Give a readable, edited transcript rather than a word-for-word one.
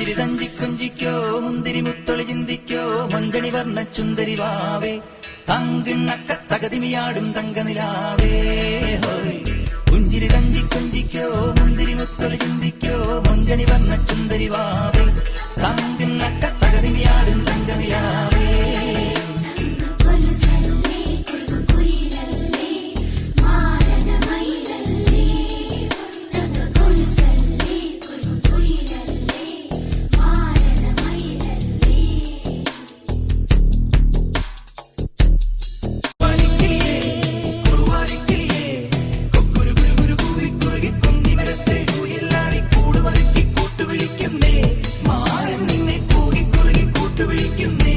പുഞ്ചിരി തഞ്ചി കൊഞ്ചിക്കോ മുന്തിരി മുത്തൊളി ചിന്തിക്കോ മഞ്ചണി വർണ്ണ ചുന്ദരി വാവേ തങ്കിണ്ണക്ക തകതിമിയാടും തങ്കനിലാവേ ഹോയ് പുഞ്ചിരി തഞ്ചി കൊഞ്ചിക്കോ മുന്തിരി മുത്തൊളി ചിന്തിക്കോ മഞ്ചണി വർണ്ണ ചുന്ദരി വാവേ തങ്കിണ്ണക്ക തകതിമിയാടും തങ്കനിലാവേ വിളിക്കുന്നേ